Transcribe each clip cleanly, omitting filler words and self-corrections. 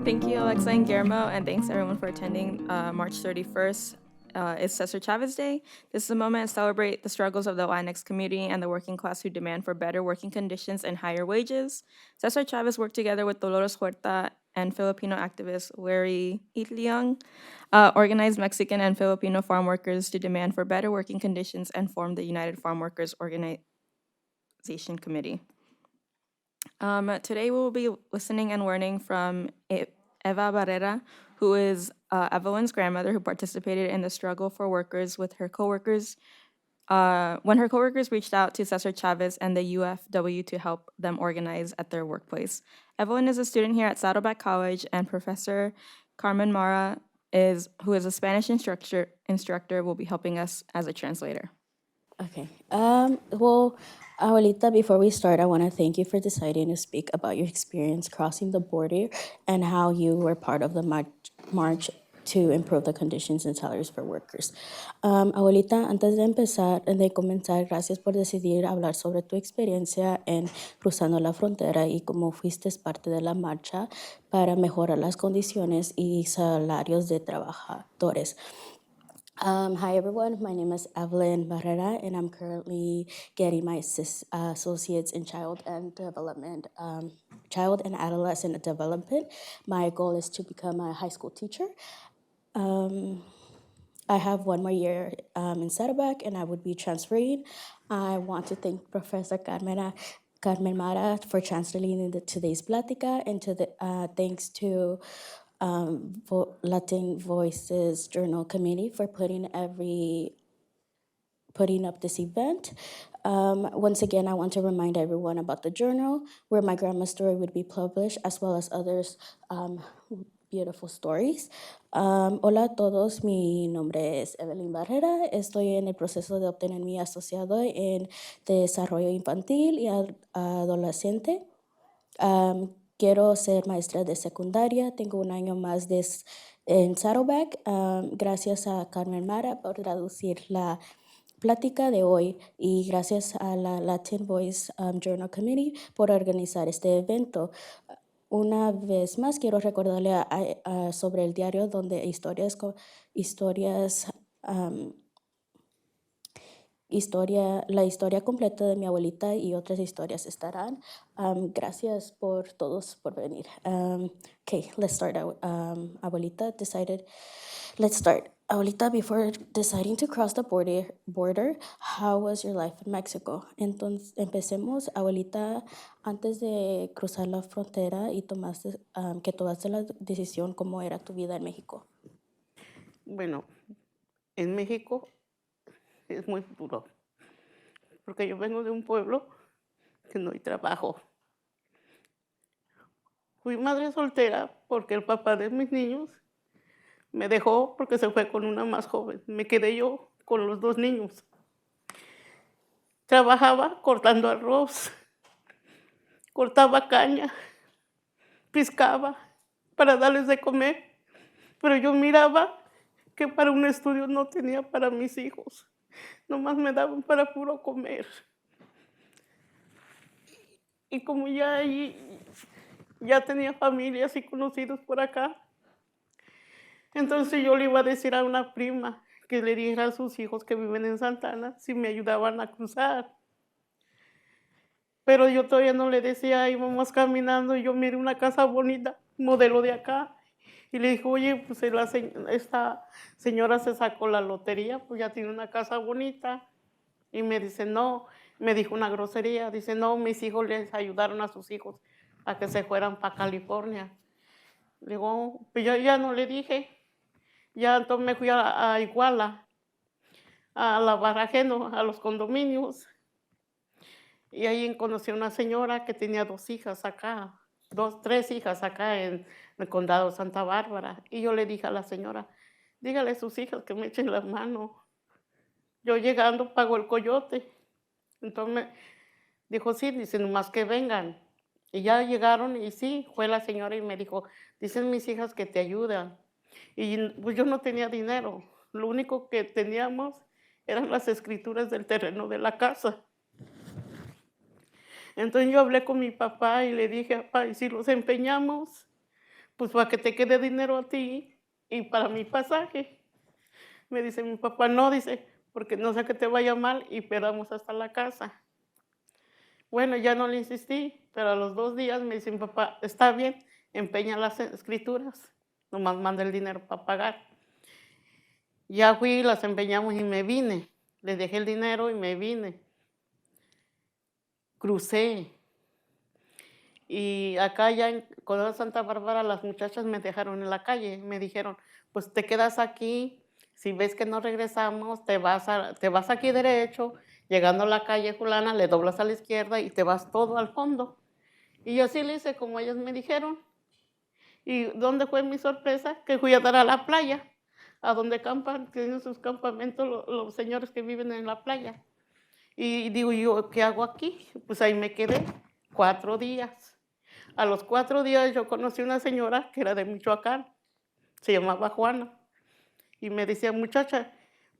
Thank you, Alexa and Guillermo, and thanks everyone for attending March 31st. It's Cesar Chavez Day. This is a moment to celebrate the struggles of the Latinx community and the working class who demand for better working conditions and higher wages. Cesar Chavez worked together with Dolores Huerta and Filipino activist Larry Itliong, organized Mexican and Filipino farm workers to demand for better working conditions and formed the United Farm Workers Organization Committee. Today we will be listening and learning from Eva Barrera, who is Evelyn's grandmother who participated in the struggle for workers with her coworkers. When her coworkers reached out to Cesar Chavez and the UFW to help them organize at their workplace. Evelyn is a student here at Saddleback College, and Professor Carmen Mara who is a Spanish instructor, will be helping us as a translator. Okay. Well, Abuelita, before we start, I want to thank you for deciding to speak about your experience crossing the border and how you were part of the march to improve the conditions and salaries for workers. Abuelita, antes de comenzar, gracias por decidir hablar sobre tu experiencia en cruzando la frontera y cómo fuiste parte de la marcha para mejorar las condiciones y salarios de trabajadores. Hi everyone, my name is Evelyn Barrera and I'm currently getting my associates in child and adolescent development. My goal is to become a high school teacher. I have one more year in Saddleback and I would be transferring. I want to thank Professor Carmen Mara for translating today's plática and thanks to Latin Voices Journal Committee for putting up this event. Once again, I want to remind everyone about the journal where my grandma's story would be published, as well as others beautiful stories. Hola a todos, mi nombre es Evelyn Barrera. Estoy en el proceso de obtener mi asociado en desarrollo infantil y adolescente. Quiero ser maestra de secundaria, tengo un año más en Saddleback. Gracias a Carmen Mara por traducir la plática de hoy y gracias a la Latin Voice Journal Committee por organizar este evento. Una vez más quiero recordarle sobre el diario donde la historia completa de mi abuelita y otras historias estarán. Gracias por todos por venir. Okay, let's start. Let's start. Abuelita, before deciding to cross the border, how was your life in Mexico? Entonces, empecemos, abuelita, antes de cruzar la frontera y tomaste la decisión, ¿cómo era tu vida en México? Bueno, en México es muy duro, porque yo vengo de un pueblo que no hay trabajo. Fui madre soltera porque el papá de mis niños me dejó porque se fue con una más joven. Me quedé yo con los 2 niños. Trabajaba cortando arroz, cortaba caña, piscaba para darles de comer, pero yo miraba que para un estudio no tenía para mis hijos. Nomás me daban para puro comer. Y como ya tenía familias y conocidos por acá, entonces yo le iba a decir a una prima que le dijera a sus hijos que viven en Santana si me ayudaban a cruzar. Pero yo todavía no le decía, íbamos caminando y yo miré una casa bonita, modelo de acá. Y le dije, oye, pues esta señora se sacó la lotería, pues ya tiene una casa bonita. Y me dice, no, me dijo una grosería, dice, no, mis hijos les ayudaron a sus hijos a que se fueran para California. Le digo, "Oh", pues yo ya no le dije. Ya entonces me fui a Iguala, a lavar ajeno, a los condominios. Y ahí conocí a una señora que tenía 2 hijas acá, 3 hijas acá en el condado de Santa Bárbara. Y yo le dije a la señora, dígale a sus hijas que me echen la mano. Yo llegando pago el coyote. Entonces me dijo, sí, dice, nomás que vengan. Y ya llegaron y sí, fue la señora y me dijo, dicen mis hijas que te ayudan. Y pues yo no tenía dinero. Lo único que teníamos eran las escrituras del terreno de la casa. Entonces yo hablé con mi papá y le dije, papá, ¿y si los empeñamos? pues para que te quede dinero a ti y para mi pasaje. Me dice mi papá, no, dice, porque no sé que te vaya mal y perdamos hasta la casa. Bueno, ya no le insistí, pero a los 2 días me dice mi papá, está bien, empeña las escrituras, nomás manda el dinero para pagar. Ya fui, las empeñamos y me vine. Le dejé el dinero y me vine. Crucé. Y acá ya en Corona Santa Bárbara las muchachas me dejaron en la calle. Me dijeron, pues te quedas aquí. Si ves que no regresamos, te vas aquí derecho. Llegando a la calle fulana, le doblas a la izquierda y te vas todo al fondo. Y yo sí le hice como ellos me dijeron. ¿Y dónde fue mi sorpresa? Que fui a dar a la playa, a donde campan, tienen sus campamentos los señores que viven en la playa. Y digo yo, ¿qué hago aquí? Pues ahí me quedé 4 días. A los 4 días yo conocí una señora que era de Michoacán, se llamaba Juana, y me decía, muchacha,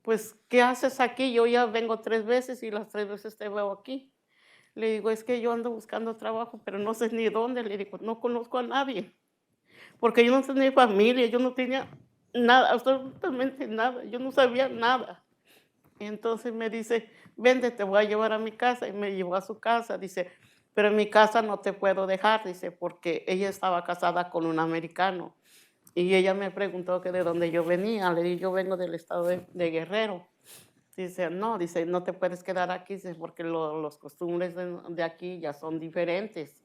pues, ¿qué haces aquí? Yo ya vengo 3 veces y las 3 veces te veo aquí. Le digo, es que yo ando buscando trabajo, pero no sé ni dónde. Le digo, no conozco a nadie, porque yo no tenía familia, yo no tenía nada, absolutamente nada, yo no sabía nada. Entonces me dice, vente, te voy a llevar a mi casa. Y me llevó a su casa. Dice, pero en mi casa no te puedo dejar, dice, porque ella estaba casada con un americano. Y ella me preguntó que de dónde yo venía. Le dije, yo vengo del estado de Guerrero. Dice, no te puedes quedar aquí, dice, porque los costumbres de aquí ya son diferentes.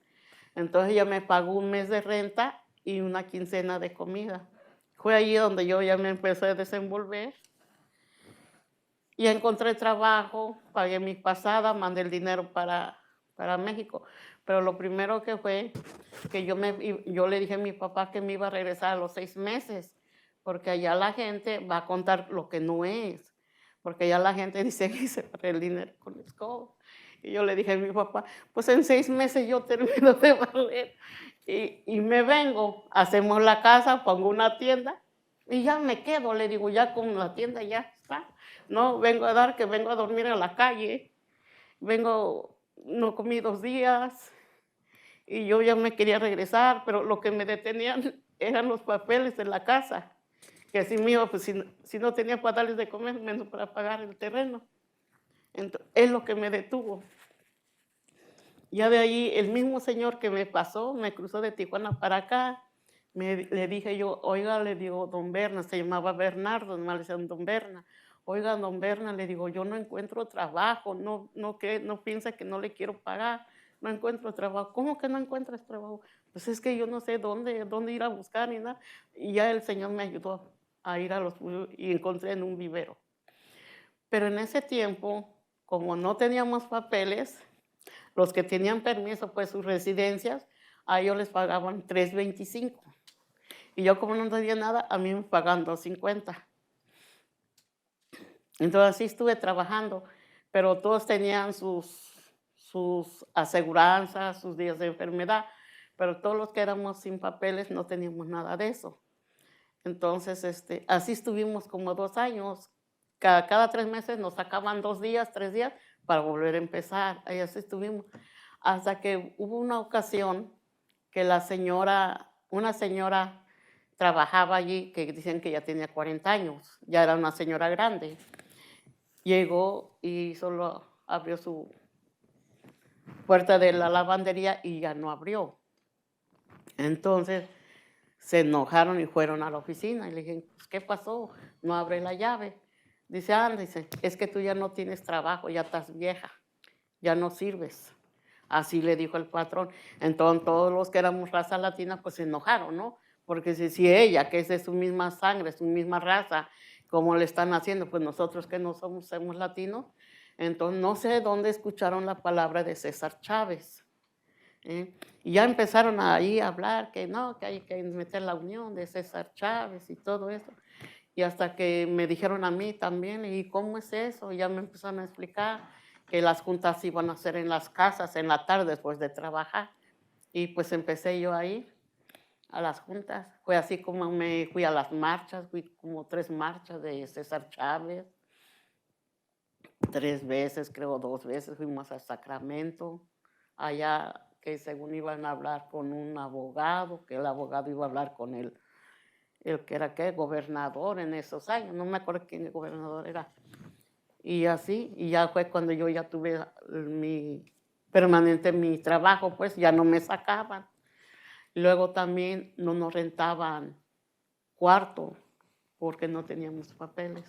Entonces ella me pagó un mes de renta y una quincena de comida. Fue allí donde yo ya me empecé a desenvolver. Y encontré trabajo, pagué mi pasada, mandé el dinero para México. Pero lo primero que fue que yo le dije a mi papá que me iba a regresar a los 6 meses, porque allá la gente va a contar lo que no es, porque allá la gente dice que se para el dinero con la escoba. Y yo le dije a mi papá, pues en 6 meses yo termino de valer y me vengo, hacemos la casa, pongo una tienda y ya me quedo, le digo, ya con la tienda ya está. No, vengo a dar que vengo a dormir en la calle, no comí 2 días y yo ya me quería regresar, pero lo que me detenían eran los papeles de la casa, que así mío, pues si no tenía para darles de comer, menos para pagar el terreno. Entonces, es lo que me detuvo. Ya de ahí, el mismo señor que me pasó, me cruzó de Tijuana para acá, le dije yo, oiga, le digo, don Berna, se llamaba Bernardo, nomás le decían don Berna. Oiga, don Berna, le digo, yo no encuentro trabajo, no piensa que no le quiero pagar, no encuentro trabajo. ¿Cómo que no encuentras trabajo? Pues es que yo no sé dónde ir a buscar ni nada. Y ya el Señor me ayudó a ir y encontré en un vivero. Pero en ese tiempo, como no teníamos papeles, los que tenían permiso, pues sus residencias, a ellos les pagaban 3.25. Y yo como no tenía nada, a mí me pagaban 2.50. Entonces así estuve trabajando, pero todos tenían sus aseguranzas, sus días de enfermedad, pero todos los que éramos sin papeles no teníamos nada de eso. Entonces, así estuvimos como 2 años. Cada 3 meses nos sacaban 2 días, 3 días para volver a empezar. Ahí así estuvimos. Hasta que hubo una ocasión que una señora trabajaba allí, que dicen que ya tenía 40 años, ya era una señora grande. Llegó y solo abrió su puerta de la lavandería y ya no abrió. Entonces se enojaron y fueron a la oficina y le dije, pues, ¿qué pasó? No abre la llave. Dice, dice, es que tú ya no tienes trabajo, ya estás vieja, ya no sirves. Así le dijo el patrón. Entonces todos los que éramos raza latina pues se enojaron, ¿no? Porque si ella, que es de su misma sangre, su misma raza, como le están haciendo, pues nosotros que no somos latinos, entonces no sé dónde escucharon la palabra de César Chávez. Y ya empezaron ahí a hablar que no, que hay que meter la unión de César Chávez y todo eso. Y hasta que me dijeron a mí también, ¿y cómo es eso? Y ya me empezaron a explicar que las juntas iban a ser en las casas en la tarde después de trabajar. Y pues empecé yo a ir a las juntas. Fue así como me fui a las marchas, fui como 3 marchas de César Chávez. 3 veces, creo 2 veces, fuimos a Sacramento. Allá que según iban a hablar con un abogado, que el abogado iba a hablar con el que era ¿qué? Gobernador en esos años, no me acuerdo quién el gobernador era. Y así, y ya fue cuando yo ya tuve permanente mi trabajo, pues ya no me sacaban. Luego también no nos rentaban cuarto porque no teníamos papeles.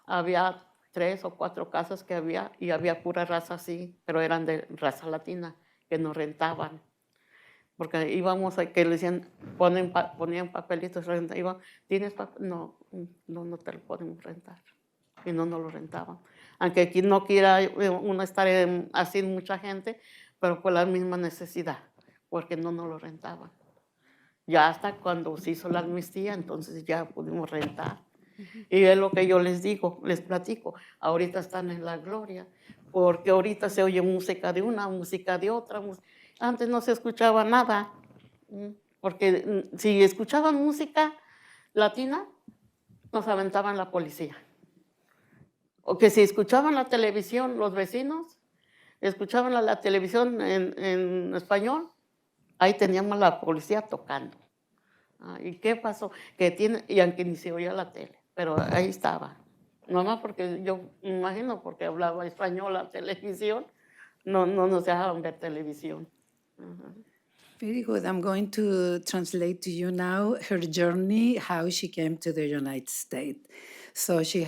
Había 3 o 4 casas que había y había pura raza así, pero eran de raza latina que nos rentaban. Porque íbamos a que le decían, ponían papelitos, ¿tienes papel? No, no te lo podemos rentar. Y no nos lo rentaban. Aunque aquí no quiera uno estar así mucha gente, pero por la misma necesidad, porque no nos lo rentaban. Ya hasta cuando se hizo la amnistía, entonces ya pudimos rentar. Y es lo que yo les digo, les platico, ahorita están en la gloria, porque ahorita se oye música de una, música de otra. Antes no se escuchaba nada, porque si escuchaban música latina, nos aventaban la policía. O que si escuchaban la televisión, los vecinos, escuchaban la televisión en español, ahí teníamos la policía tocando. ¿Y qué pasó? Y aunque ni se oía la tele, pero ahí estaba. Nomás porque yo me imagino, porque hablaba español la televisión, no nos dejaban ver televisión. Very good. I'm going to translate to you now her journey, how she came to the United States. So she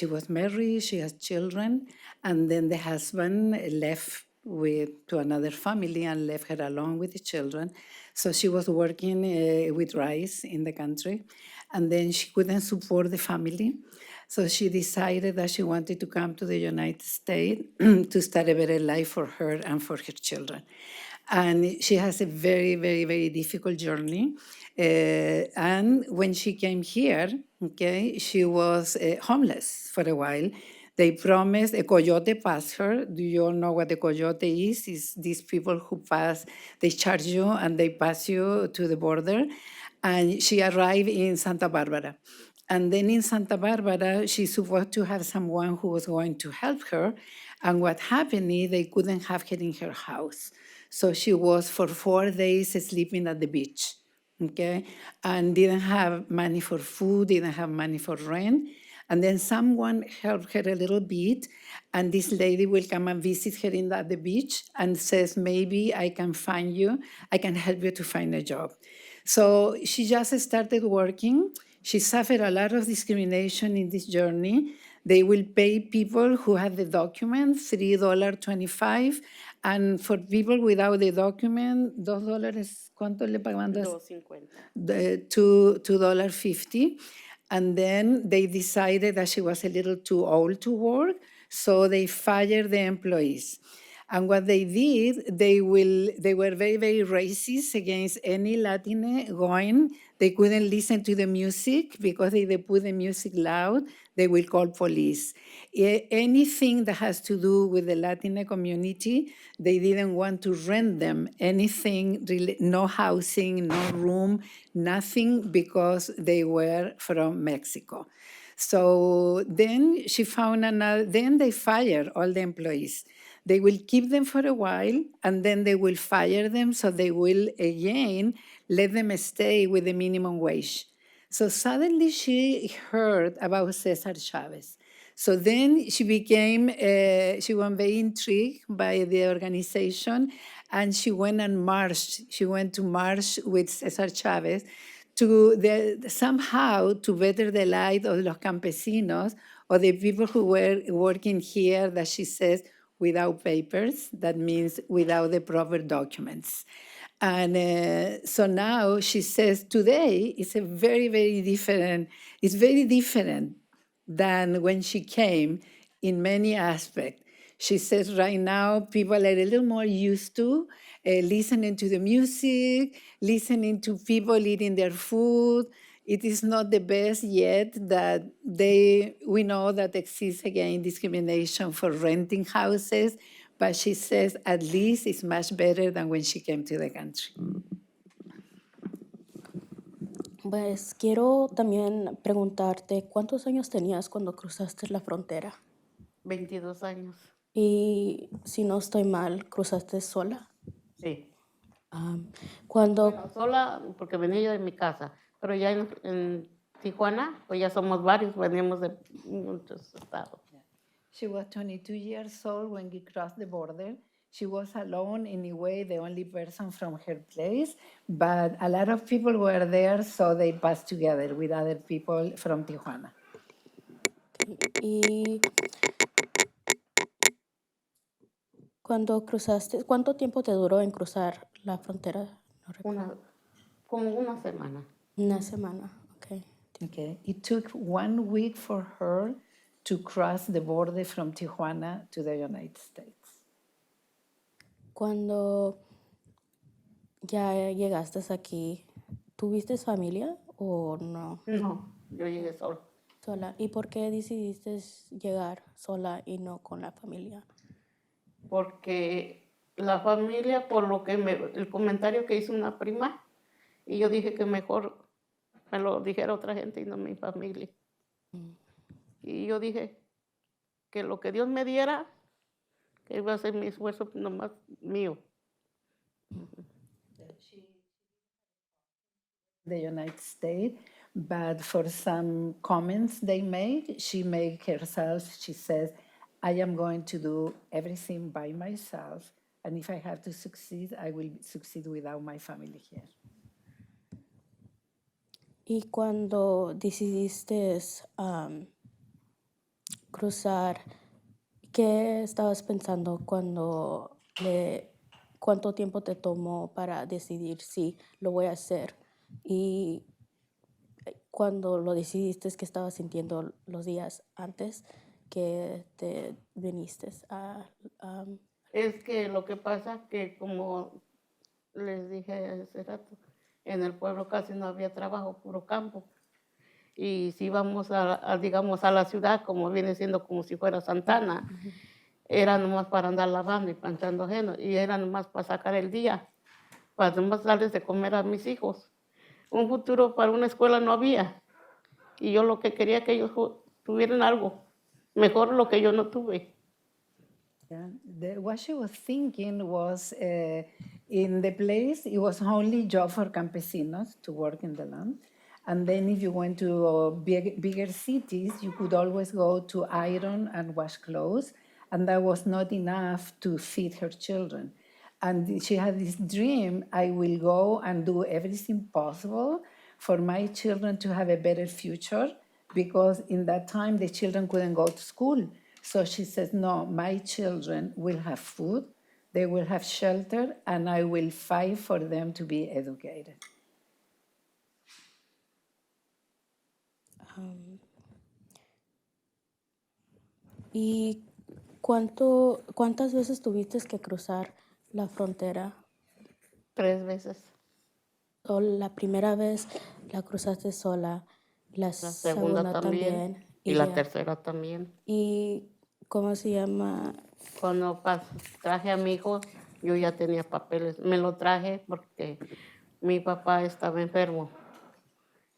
was married, she has children, and then the husband left to another family and left her alone with the children. So she was working with rice in the country, and then she couldn't support the family. So she decided that she wanted to come to the United States to start a better life for her and for her children. And she has a very, very, very difficult journey. And when she came here, okay, she was homeless for a while. They promised a coyote passed her. Do you all know what a coyote is? It's these people who pass, they charge you and they pass you to the border. And she arrived in Santa Barbara. And then in Santa Barbara, she's supposed to have someone who was going to help her. And what happened is they couldn't have her in her house. So she was for 4 days sleeping at the beach, okay? And didn't have money for food, didn't have money for rent. And then someone helped her a little bit, and this lady will come and visit her at the beach and says, maybe I can help you to find a job. So she just started working. She suffered a lot of discrimination in this journey. They will pay people who have the document $3.25, and for people without the document, $2, ¿cuánto le pagaban? $2.50. And then they decided that she was a little too old to work, so they fired the employees. And what they did, they were very, very racist against any Latine going. They couldn't listen to the music because if they put the music loud, they will call police. Anything that has to do with the Latine community, they didn't want to rent them anything, really, no housing, no room, nothing, because they were from Mexico. So then she found then they fired all the employees. They will keep them for a while, and then they will fire them, so they will again let them stay with the minimum wage. So suddenly she heard about Cesar Chavez. So then she went very intrigued by the organization, and she went and marched. She went to march with Cesar Chavez somehow to better the life of los campesinos, or the people who were working here, that she says, without papers, that means without the proper documents. And so now she says today it's very different than when she came in many aspects. She says right now people are a little more used to listening to the music, listening to people eating their food. It is not the best yet that we know that exists again discrimination for renting houses, but she says at least it's much better than when she came to the country. Pues quiero también preguntarte, ¿cuántos años tenías cuando cruzaste la frontera? 22 años. Y si no estoy mal, ¿cruzaste sola? Sí. Cuando, Bueno, sola, porque venía yo de mi casa, pero ya en Tijuana, pues ya somos varios, venimos de muchos estados. She was 22 years old when we crossed the border. She was alone, in a way, the only person from her place, but a lot of people were there, so they passed together with other people from Tijuana. y cuando cruzaste, ¿cuánto tiempo te duró en cruzar la frontera? No recuerdo. Como una semana. Una semana, ok. Okay, it took 1 week for her to cross the border from Tijuana to the United States. Cuando ya llegaste aquí, ¿tuviste familia o no? No, yo llegué sola. Sola. ¿Y por qué decidiste llegar sola y no con la familia? Porque la familia, por lo que el comentario que hizo una prima, y yo dije que mejor me lo dijera otra gente y no mi familia. Y yo dije que lo que Dios me diera, que iba a ser mi esfuerzo nomás mío. The United States, but for some comments they made, she made herself, she says, I am going to do everything by myself, and if I have to succeed, I will succeed without my family here. Y cuando decidiste cruzar, ¿qué estabas pensando cuánto tiempo te tomó para decidir si lo voy a hacer? Y cuando lo decidiste, ¿qué estabas sintiendo los días antes que te viniste a Es que lo que pasa que como les dije hace rato, en el pueblo casi no había trabajo, puro campo. Y si íbamos digamos, a la ciudad, como viene siendo como si fuera Santana, era nomás para andar lavando y planchando ajeno, y era nomás para sacar el día, para nomás darles de comer a mis hijos. Un futuro para una escuela no había, y yo lo que quería que ellos tuvieran algo, mejor lo que yo no tuve. Yeah. What she was thinking was in the place, it was only job for campesinos to work in the land. And then if you went to bigger cities, you could always go to iron and wash clothes. And that was not enough to feed her children. And she had this dream, I will go and do everything possible for my children to have a better future, because in that time the children couldn't go to school. So she says, no, my children will have food, they will have shelter, and I will fight for them to be educated. ¿Y cuántas veces tuviste que cruzar la frontera? 3 veces. ¿O la primera vez la cruzaste sola, la La segunda también, y la tercera también. ¿Y cómo se llama? Cuando traje a mi hijo, yo ya tenía papeles. Me lo traje porque mi papá estaba enfermo.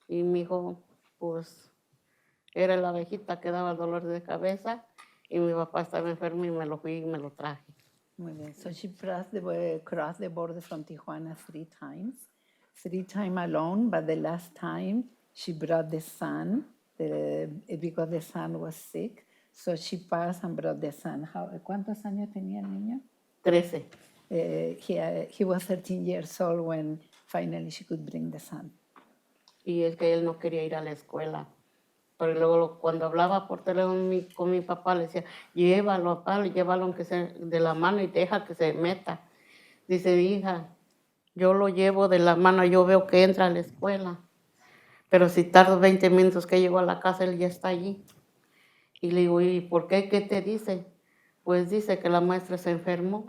Y mi hijo, pues, era la abejita que daba dolor de cabeza. Y mi papá estaba enfermo y me lo fui y me lo traje. Muy bien. So she crossed the border from Tijuana 3 times, 3 times alone, but the last time she brought the son because the son was sick. So she passed and brought the son. ¿Cuántos años tenía el niño? 13. He was 13 years old when finally she could bring the son. Y es que él no quería ir a la escuela. Pero luego cuando hablaba por teléfono con mi papá, le decía, llévalo, papá, llévalo aunque sea de la mano y deja que se meta. Dice, hija, yo lo llevo de la mano, yo veo que entra a la escuela. Pero si tardo 20 minutos que llego a la casa, él ya está allí. Y le digo, ¿y por qué? ¿Qué te dice? Pues dice que la maestra se enfermó,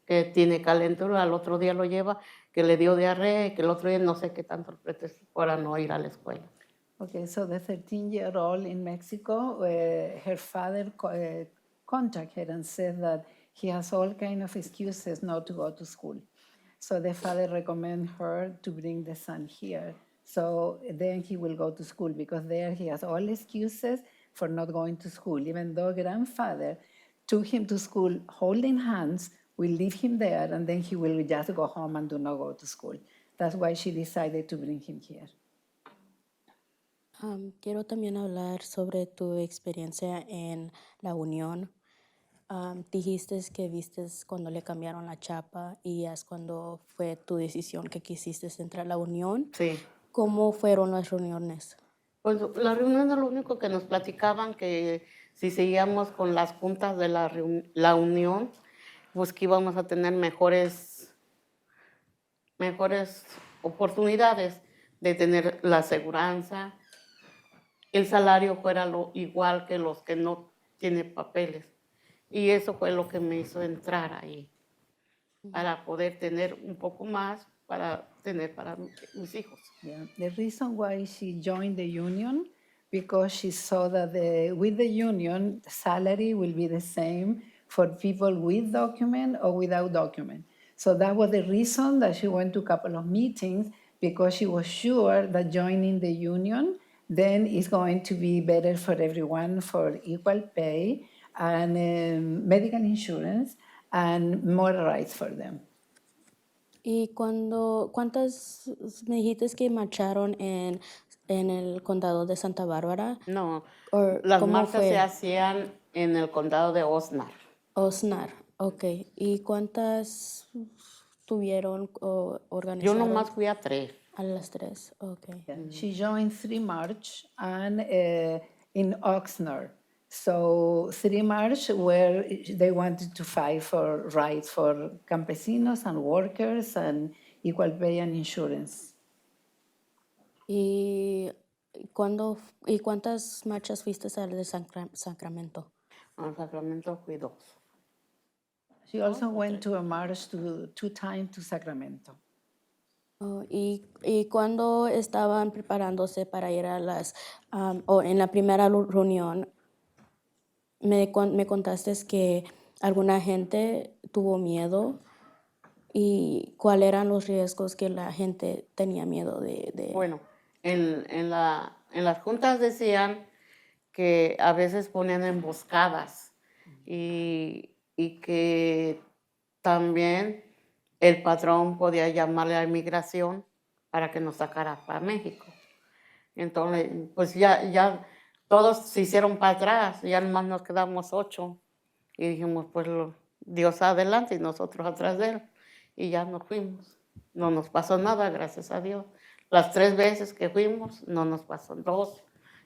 que tiene calentura, al otro día lo lleva, que le dio diarrea, que el otro día no sé qué tanto pretexto para no ir a la escuela. Okay, so the 13-year-old in Mexico, her father contacted her and said that he has all kind of excuses not to go to school. So the father recommended her to bring the son here. So then he will go to school, because there he has all excuses for not going to school, even though grandfather took him to school holding hands We'll leave him there, and then he will just go home and do not go to school. That's why she decided to bring him here. Quiero también hablar sobre tu experiencia en la Unión. Dijiste que vistes cuando le cambiaron la chapa y es cuando fue tu decisión que quisiste entrar a la Unión. Sí. ¿Cómo fueron las reuniones? Pues la reunión es lo único que nos platicaban, que si seguíamos con las juntas de la unión, pues que íbamos a tener mejores oportunidades de tener la aseguranza, el salario fuera igual que los que no tienen papeles. Y eso fue lo que me hizo entrar ahí, para poder tener un poco más, para tener para mis hijos. Yeah. The reason why she joined the union, because she saw that with the union, the salary will be the same for people with document or without document. So that was the reason that she went to a couple of meetings, because she was sure that joining the union then is going to be better for everyone, for equal pay and medical insurance and more rights for them. ¿Y cuántas me dijiste que marcharon en el condado de Santa Bárbara? No, Or, las ¿cómo marchas fue? se hacían en el condado de Osnar. Osnar, ok. ¿Y cuántas tuvieron o Yo organizaron? nomás fui a 3. A las 3, ok. Yeah. She joined 3 March and in Oxnard. So 3 March, where they wanted to fight for rights for campesinos and workers and equal pay and insurance. ¿Y cuántas marchas fuiste al de Sacramento? En Sacramento fui 2. She also went to a march 2 times to Sacramento. Oh, ¿y cuando estaban preparándose para ir a o en la primera reunión, me contaste que alguna gente tuvo miedo y cuáles eran los riesgos que la gente tenía miedo de... Bueno, en las juntas decían que a veces ponían emboscadas y que también el patrón podía llamarle a inmigración para que nos sacara para México. Entonces, pues ya todos se hicieron para atrás, ya nomás nos quedamos 8. Y dijimos, pues Dios adelante y nosotros atrás de él. Y ya nos fuimos. No nos pasó nada, gracias a Dios. Las 3 veces que fuimos, no nos pasó. 2,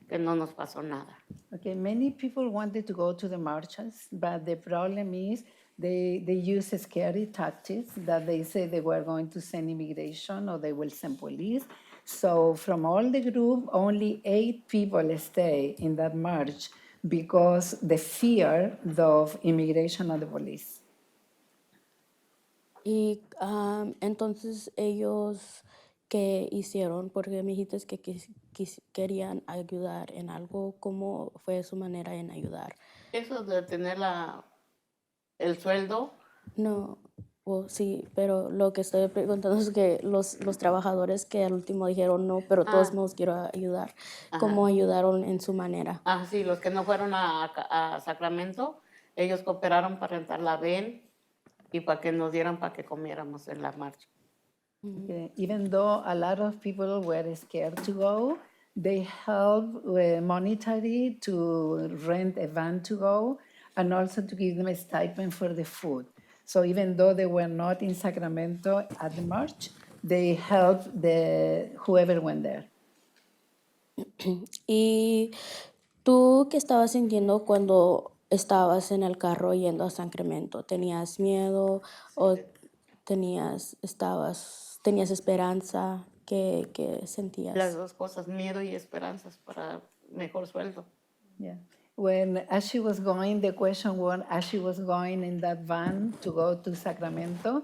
que no nos pasó nada. Okay, many people wanted to go to the marches, but the problem is they use scary tactics that they say they were going to send immigration or they will send police. So from all the group, only 8 people stay in that march because the fear of immigration and the police. Y entonces ellos, ¿qué hicieron? Porque me dijiste que querían ayudar en algo. ¿Cómo fue su manera en ayudar? Eso de tener el sueldo. No, sí, pero lo que estoy preguntando es que los trabajadores que al último dijeron no, pero todos modos quiero ayudar. ¿Cómo ayudaron en su manera? Sí, los que no fueron a Sacramento, ellos cooperaron para rentar la VEN y para que nos dieran para que comiéramos en la marcha. Okay. Even though a lot of people were scared to go, they helped monetary to rent a van to go and also to give them a stipend for the food. So even though they were not in Sacramento at the march, they helped whoever went there. ¿Y tú qué estabas sintiendo cuando estabas en el carro yendo a Sacramento? ¿Tenías miedo o tenías esperanza? ¿Qué sentías? Las dos cosas, miedo y esperanzas para mejor sueldo. Yeah. As she was going, the question was, as she was going in that van to go to Sacramento,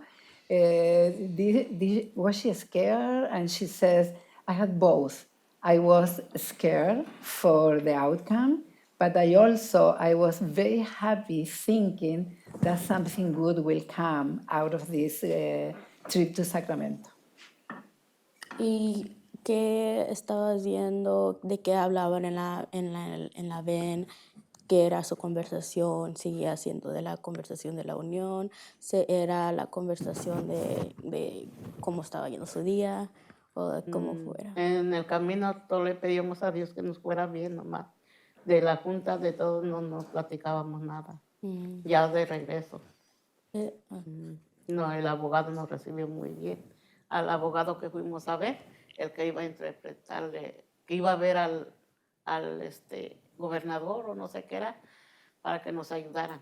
was she scared? And she says, I had both. I was scared for the outcome, but I was very happy thinking that something good will come out of this trip to Sacramento. ¿Y qué estabas viendo? ¿De qué hablaban en la VEN? qué era su conversación, seguía siendo de la conversación de la unión, era la conversación de cómo estaba yendo su día o de cómo fuera. En el camino todos le pedíamos a Dios que nos fuera bien nomás. De la junta de todos no nos platicábamos nada. Mm, Ya de regreso. ah, No, el abogado nos recibió muy bien. Al abogado que fuimos a ver, el que iba a interpretarle, que iba a ver al gobernador o no sé qué era, para que nos ayudaran.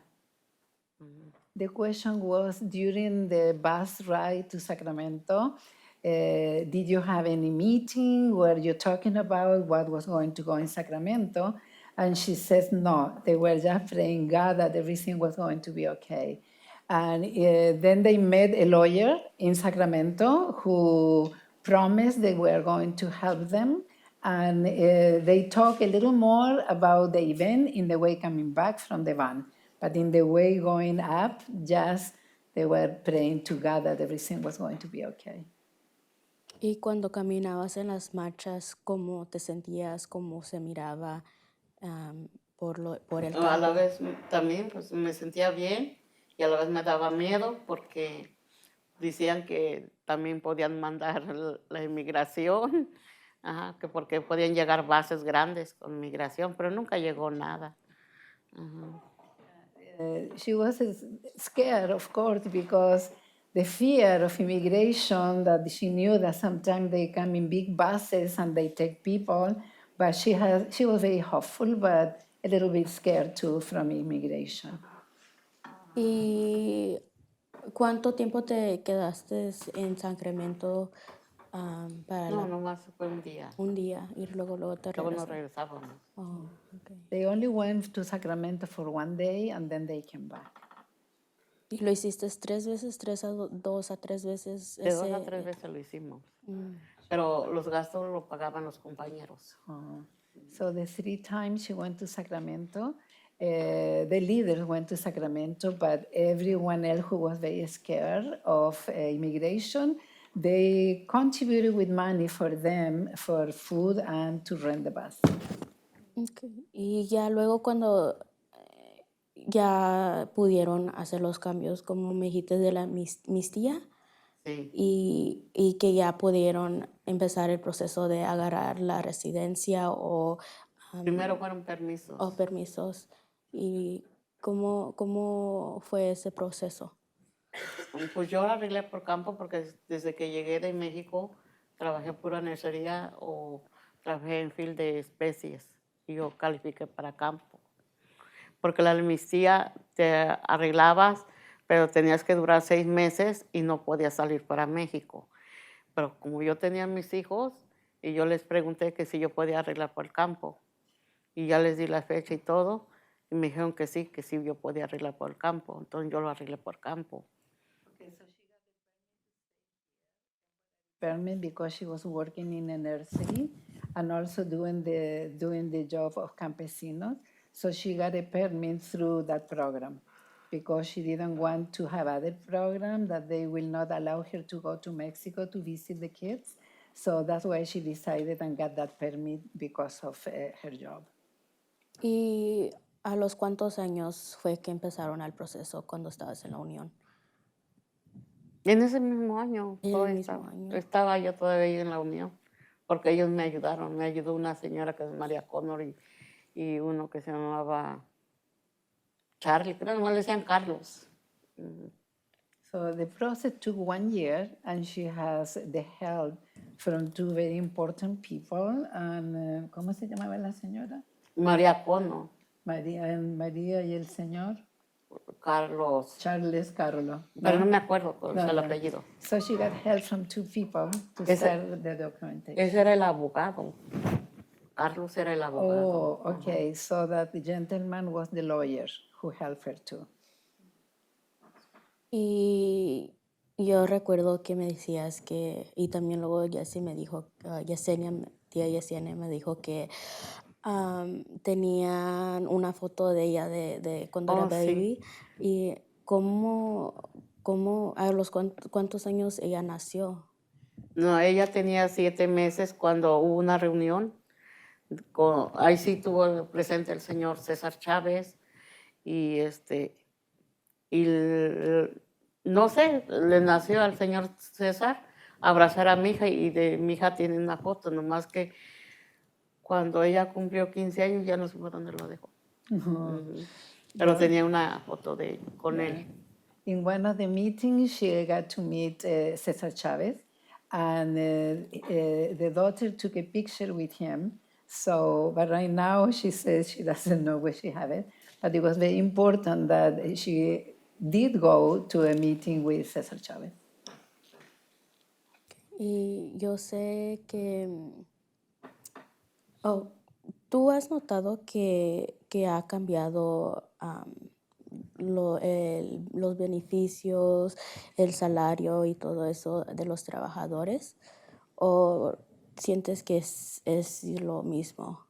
The question was during the bus ride to Sacramento, did you have any meeting? Were you talking about what was going to go in Sacramento? And she says no, they were just praying God that everything was going to be okay. And then they met a lawyer in Sacramento who promised they were going to help them. And they talk a little more about the event in the way coming back from the van. But in the way going up, just they were praying to God that everything was going to be okay. Y cuando caminabas en las marchas, ¿cómo te sentías? ¿Cómo se miraba por el A la campo? vez también pues, me sentía bien y a la vez me daba miedo porque decían que también podían mandar la inmigración, ajá, que porque podían llegar bases grandes con migración, pero nunca llegó nada. She was scared, of course, because the fear of immigration, that she knew that sometimes they come in big buses and they take people, but she was very hopeful, but a little bit scared too from immigration. ¿Y cuánto tiempo te quedaste en Sacramento para No, nomás fue un día. un día y luego te Luego nos regresaste? regresábamos. Oh, okay. They only went to Sacramento for one day and then they came back. ¿Y lo hiciste 3 veces, 2 a 3 veces? De 2 a 3 veces lo hicimos. Pero los gastos lo pagaban los compañeros. So the 3 times she went to Sacramento, the leaders went to Sacramento, but everyone else who was very scared of immigration, they contributed with money for them for food and to rent the bus. Okay. Y ya luego cuando ya pudieron hacer los cambios, como me dijiste de la amnistía, Sí. y que ya pudieron empezar el proceso de agarrar la residencia o Primero fueron permisos. permisos. ¿Y cómo fue ese proceso? Pues yo la arreglé por campo porque desde que llegué de México trabajé pura nursería o trabajé en field de especies y yo califiqué para campo. Porque la amnistía te arreglabas, pero tenías que durar 6 meses y no podías salir para México. Pero como yo tenía mis hijos y yo les pregunté que si yo podía arreglar por el campo y ya les di la fecha y todo y me dijeron que sí yo podía arreglar por el campo. Entonces yo lo arreglé por campo. Permit because she was working in a nursery and also doing the job of campesinos. So she got a permit through that program because she didn't want to have other program that they will not allow her to go to Mexico to visit the kids. So that's why she decided and got that permit because of her job. ¿Y a los cuántos años fue que empezaron el proceso cuando estabas en la Unión? En ese mismo año, En el todavía mismo año. estaba yo todavía en la Unión, porque ellos me ayudaron. Me ayudó una señora que es María Connor y uno que se llamaba Charlie, creo que no le decían Carlos. So the process took 1 year, and she has the help from 2 very important people. And ¿cómo se llamaba la señora? María Connor, María y el señor Carlos, Charles Carlo. pero no me acuerdo cuál es el No. apellido. So she got help from 2 people to start the documentation. Ese era el abogado. Carlos era el abogado. Oh, okay. So that the gentleman was the lawyer who helped her too. Y yo recuerdo que me decías que, y también luego Jessie me dijo, tía Yesenia me dijo que tenían una foto de ella de cuando era Sí. baby. Y a los cuántos años ella nació. No, ella tenía 7 meses cuando hubo una reunión Ahí sí tuvo presente el señor César Chávez y no sé, le nació al señor César abrazar a mi hija y de mi hija tiene una foto, nomás que cuando ella cumplió 15 años ya no supo dónde lo dejó. Pero tenía una foto con él. In one of the meetings, she got to meet Cesar Chavez, and the daughter took a picture with him. So, but right now she says she doesn't know where she have it. But it was very important that she did go to a meeting with Cesar Chavez. Y yo sé que, oh, ¿tú has notado que ha cambiado los beneficios, el salario y todo eso de los trabajadores? ¿O sientes que es lo mismo?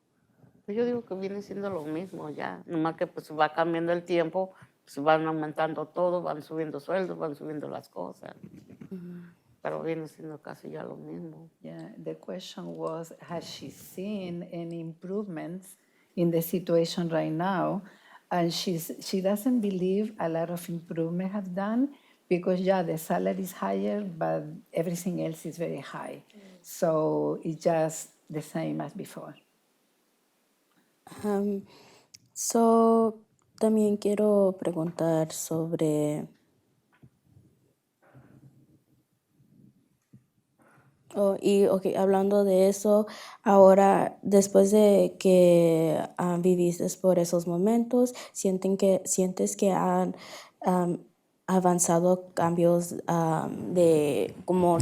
Yo digo que viene siendo lo mismo ya, nomás que pues va cambiando el tiempo, pues van aumentando todo, van subiendo sueldos, van subiendo las cosas. Pero viene siendo casi ya lo mismo. Yeah, the question was, has she seen any improvements in the situation right now? And she doesn't believe a lot of improvement have done because, yeah, the salary is higher, but everything else is very high. So it's just the same as before. So, también quiero preguntar sobre... hablando de eso, ahora, después de que viviste por esos momentos, sientes que han avanzado cambios de como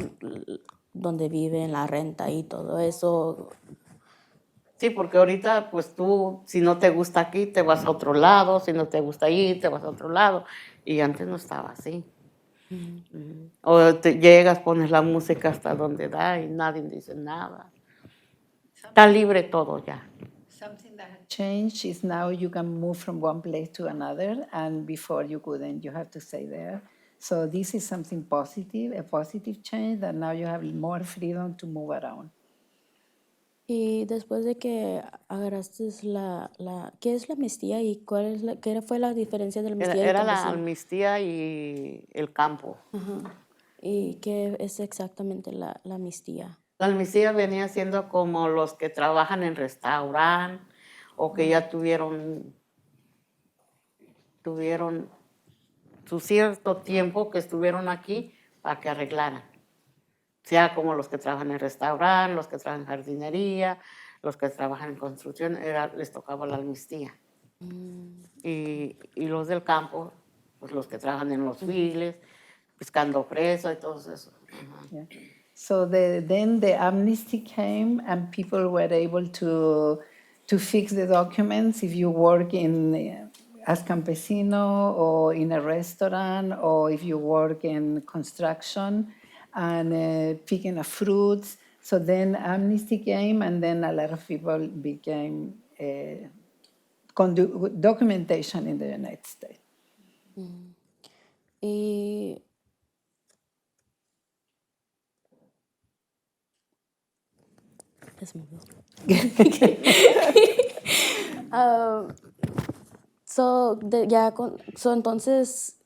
donde viven, la renta y todo eso. Sí, porque ahorita pues tú, si no te gusta aquí, te vas a otro lado, si no te gusta allí, te vas a otro lado. Y antes no estaba así. O te llegas, pones la música hasta donde da y nadie dice nada. Está libre todo ya. Something that has changed is now you can move from one place to another, and before you couldn't, you have to stay there. So this is something positive, a positive change, that now you have more freedom to move around. Y después de que agarraste ¿qué es la amnistía y qué fue la diferencia de la amnistía y el Era la campesino? amnistía y el campo. ¿Y qué es exactamente la amnistía? La amnistía venía siendo como los que trabajan en restaurante o que ya tuvieron su cierto tiempo que estuvieron aquí para que arreglaran. Sea como los que trabajan en restaurante, los que trabajan en jardinería, los que trabajan en construcción, les tocaba la amnistía. Y los del campo, pues los que trabajan en los files, pescando presa y todo eso. Yeah. So then the amnesty came, and people were able to fix the documents if you work in as campesino or in a restaurant, or if you work in construction and picking of fruits. So then amnesty came, and then a lot of people became documentation in the United States. Y ya se me olvidó. Entonces,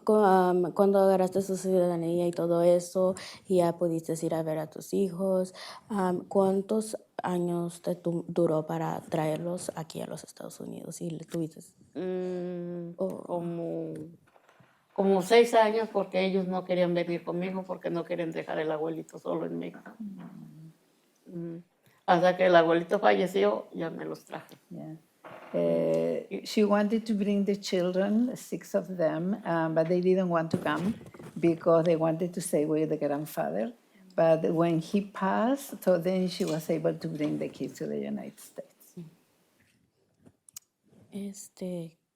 cuando agarraste su ciudadanía y todo eso, y ya pudiste ir a ver a tus hijos, ¿cuántos años te duró para traerlos aquí a los Estados Unidos? Y le tuviste... Como 6 años, porque ellos no querían venir conmigo, porque no querían dejar el abuelito solo en México. Hasta que el abuelito falleció, ya me los traje. Yeah. She wanted to bring the children, 6 of them, but they didn't want to come because they wanted to stay with the grandfather. But when he passed, so then she was able to bring the kids to the United States.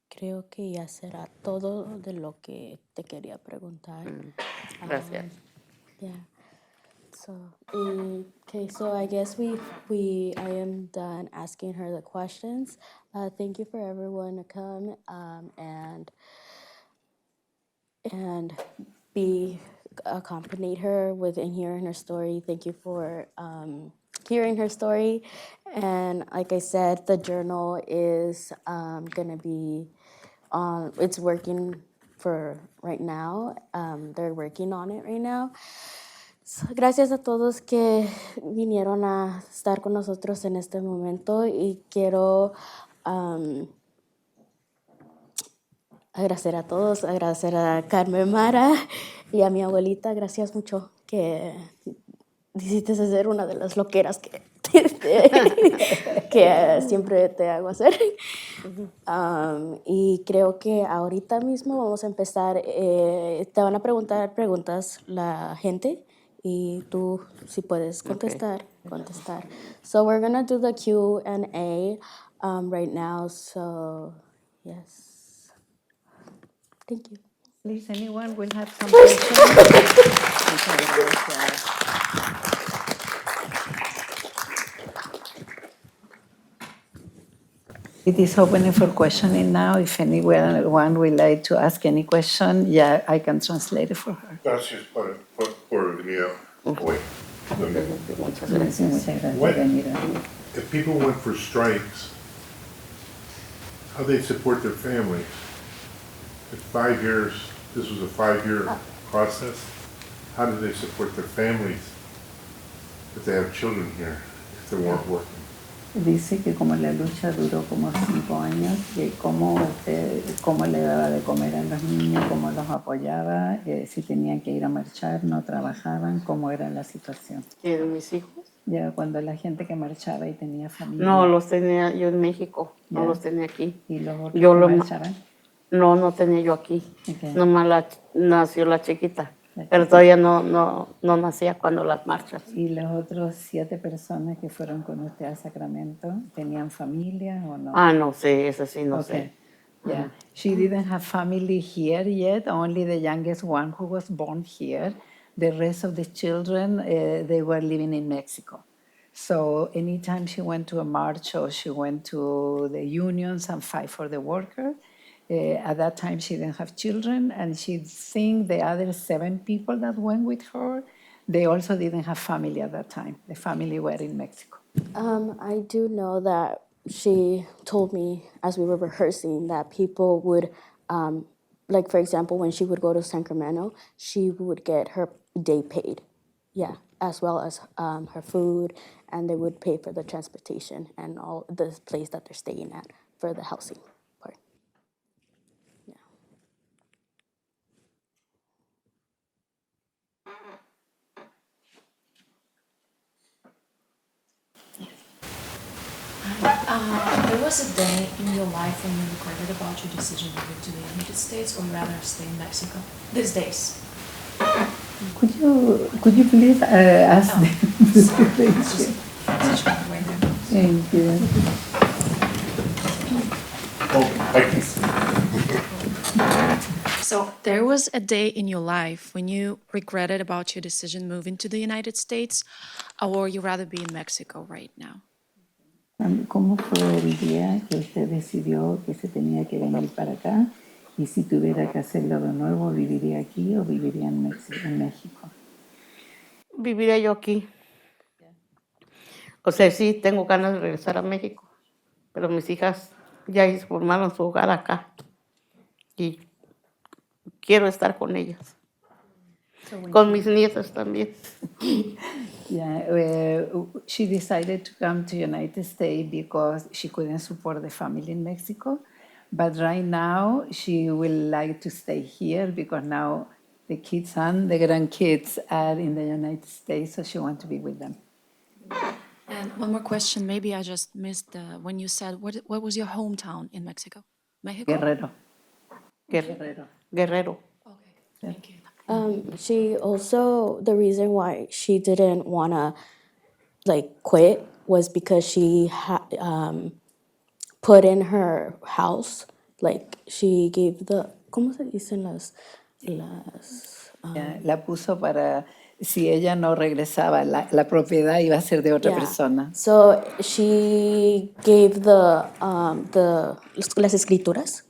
Creo que ya será todo de lo que te quería preguntar. Gracias. Yeah. So, so I guess I am done asking her the questions. Thank you for everyone to come and be accompanied her with and hearing her story. Thank you for hearing her story, And like I said, the journal is gonna be on. It's working for right now. They're working on it right now. So, gracias a todos que vinieron a estar con nosotros en este momento y quiero agradecer a todos, agradecer a Carmen Mara y a mi abuelita. Gracias mucho que decidiste hacer una de las loqueras que siempre te hago hacer. Y creo que ahorita mismo vamos a empezar, te van a preguntar preguntas la gente y tú si puedes contestar. So we're gonna do the Q&A right now, so yes. Thank you. Please, anyone will have some questions? Muchas gracias. It is opening for questioning now. If anyone would like to ask any question, yeah, I can translate it for her. Gracias por venir hoy. Muchas gracias, What- Benita. If people went for strikes, how they support their families? If 5 years, this was a 5-year process, how do they support their families if they have children here, if they weren't working? Dice que como la lucha duró como 5 años, que cómo le daba de comer a los niños, cómo los apoyaba, si tenían que ir a marchar, no trabajaban, cómo era la situación. ¿Quieren mis hijos? Ya cuando la gente que marchaba y tenía familia. No, los tenía yo en México, no Ya. los tenía aquí. Y los otros Yo que lo- marchaban. No tenía yo aquí. Ok. Nomás nació la chiquita. La Pero chiquita. todavía no nacía cuando las marchas. Y los otros 7 personas que fueron con usted a Sacramento, ¿tenían familia o no? Ah, no sé, eso sí, no Okay. sé. Yeah, she didn't have family here yet, only the youngest one who was born here. The rest of the children, they were living in Mexico. So anytime she went to a march or she went to the unions and fight for the worker, at that time she didn't have children, and she think the other 7 people that went with her, they also didn't have family at that time. The family were in Mexico. I do know that she told me as we were rehearsing that people would, like for example, when she would go to Sacramento, she would get her day paid, yeah, as well as her food, and they would pay for the transportation and all the place that they're staying at for the housing part. Yeah. There was a day in your life when you regretted about your decision to move to the United States or rather stay in Mexico? These days. Could you please ask them? Sorry, it's just such a way there. Thank you. Oh, I can, So there was a day in your life when you regretted about your decision moving to the United States, or you rather be in Mexico right now? ¿Cómo fue el día que usted decidió que se tenía que venir para acá? Y si tuviera que hacerlo de nuevo, ¿viviría aquí o viviría en México? Viviría yo aquí. O sea, sí, tengo ganas de regresar a México, pero mis hijas ya formaron su hogar acá y quiero estar con ellas, con mis nietas también. Yeah, she decided to come to United States because she couldn't support the family in Mexico. But right now, she will like to stay here because now the kids and the grandkids are in the United States, so she wants to be with them. And one more question, maybe I just missed when you said, what was your hometown in Mexico? Mexico? Guerrero. Guerrero. Okay, thank you. She also, the reason why she didn't want to like quit was because she put in her house, like she gave the, ¿cómo se dicen las Yeah, la puso para, si ella no regresaba, la propiedad iba a ser de otra Yeah. persona. So she gave las escrituras.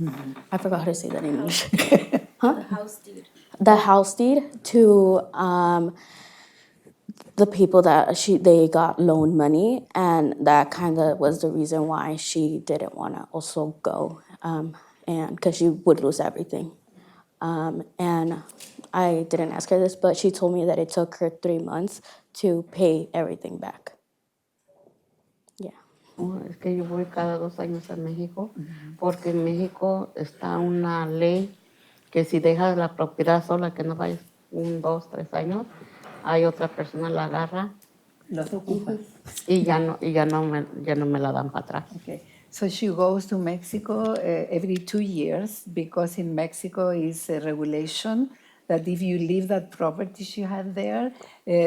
I forgot how to say that in English. The house deed to the people that they got loan money, and that kind of was the reason why she didn't want to also go, and because she would lose everything. And I didn't ask her this, but she told me that it took her 3 months to pay everything back. Yeah. Oh, es que yo voy cada 2 años a México, porque en México está una ley que si dejas la propiedad sola, que no vayas 1, 2, 3 años, hay otra persona la agarra Los ocupas. y ya no me la dan para atrás. Okay. So she goes to Mexico every 2 years because in Mexico is a regulation that if you leave that property she had there,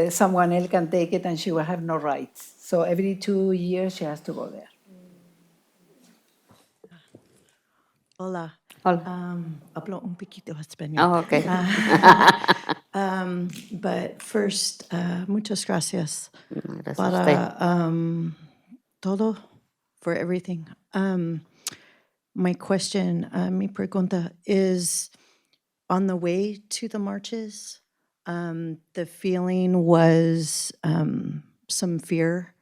someone else can take it and she will have no rights. So every 2 years she has to go there. Hola. Hola. Hablo un poquito español. Oh, okay. But first, muchas gracias Gracias a para usted. todo, for everything. My question, mi pregunta is, on the way to the marches, the feeling was some fear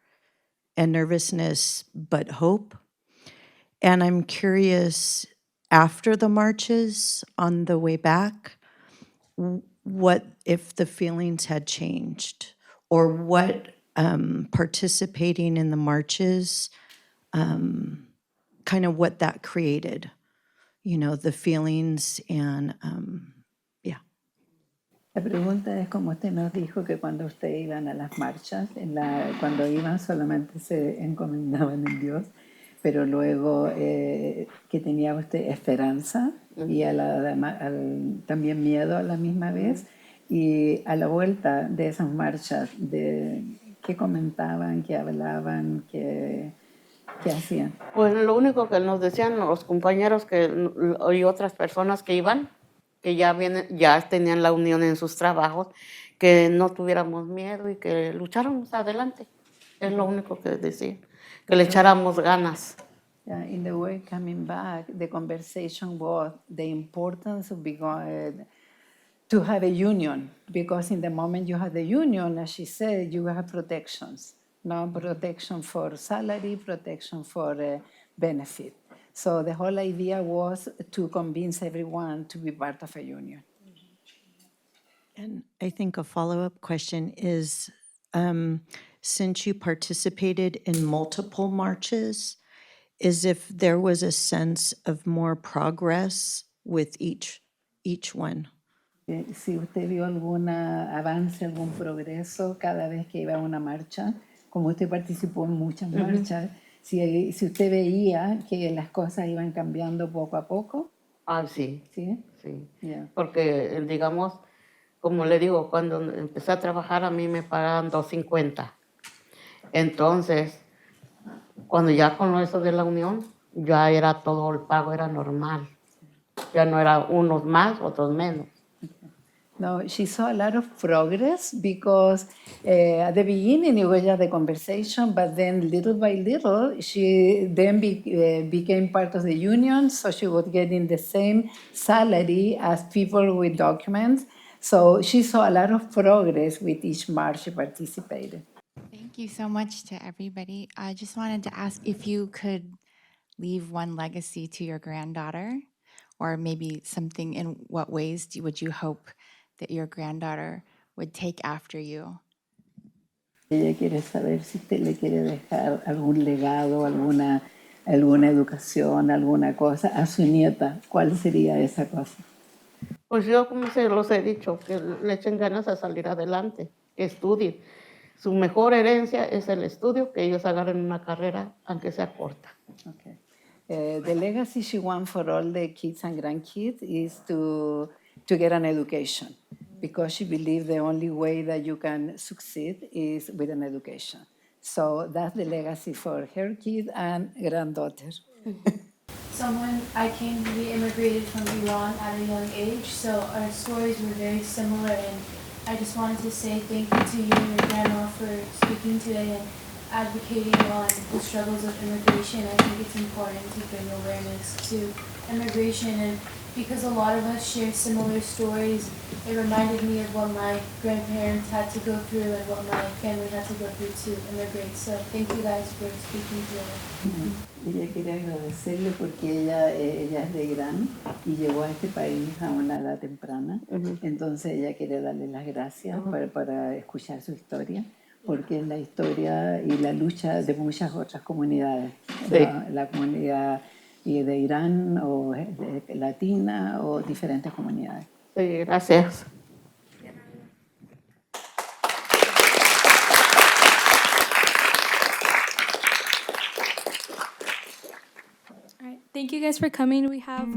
and nervousness, but hope. And I'm curious, after the marches, on the way back, what if the feelings had changed, or what participating in the marches, kind of what that created, you know, the feelings and yeah. La pregunta es, como usted nos dijo, que cuando ustedes iban a las marchas, cuando iban solamente se encomendaban en Dios, pero luego que tenía usted esperanza y también miedo a la misma vez, y a la vuelta de esas marchas, ¿qué comentaban, qué hablaban, qué hacían? Pues lo único que nos decían los compañeros y otras personas que iban, que ya tenían la unión en sus trabajos, que no tuviéramos miedo y que lucháramos adelante. Es lo único que decían, que le echáramos ganas. Yeah, in the way coming back, the conversation was the importance of to have a union, because in the moment you have the union, as she said, you have protections. No protection for salary, protection for benefit. So the whole idea was to convince everyone to be part of a union. And I think a follow-up question is, since you participated in multiple marches, is if there was a sense of more progress with each one? Si usted vio algún avance, algún progreso cada vez que iba a una marcha, como usted participó en muchas marchas, si usted veía que las cosas iban cambiando poco a poco. Ah, sí. ¿Sí? Sí. Yeah. Porque, digamos, como le digo, cuando empecé a trabajar a mí me pagaban $2.50. Entonces, cuando ya con eso de la unión, ya era todo el pago, era normal. Ya no era unos más, otros menos. No, she saw a lot of progress because at the beginning it was just the conversation, but then little by little she then became part of the union, so she was getting the same salary as people with documents. So she saw a lot of progress with each march she participated. Thank you so much to everybody. I just wanted to ask if you could leave one legacy to your granddaughter, or maybe something, in what ways would you hope that your granddaughter would take after you? Ella quiere saber si usted le quiere dejar algún legado, alguna educación, alguna cosa a su nieta. ¿Cuál sería esa cosa? Pues yo, como se los he dicho, que le echen ganas a salir adelante, que estudien. Su mejor herencia es el estudio, que ellos agarren una carrera, aunque sea corta. Okay. The legacy she wants for all the kids and grandkids is to get an education, because she believes the only way that you can succeed is with an education. So that's the legacy for her kid and granddaughter. We immigrated from Iran at a young age, so our stories were very similar, and I just wanted to say thank you to you and your grandma for speaking today and advocating on the struggles of immigration. I think it's important to bring awareness to immigration, and because a lot of us share similar stories, it reminded me of what my grandparents had to go through and what my family had to go through to immigrate. So thank you guys for speaking today. Ella quiere agradecerle porque ella es de Irán y llegó a este país a una edad temprana. Entonces ella quiere darle las gracias para escuchar su historia, porque es la historia y la lucha de muchas otras comunidades. Sí. La comunidad de Irán o latina o diferentes comunidades. Sí, gracias. All right, thank you guys for coming. We have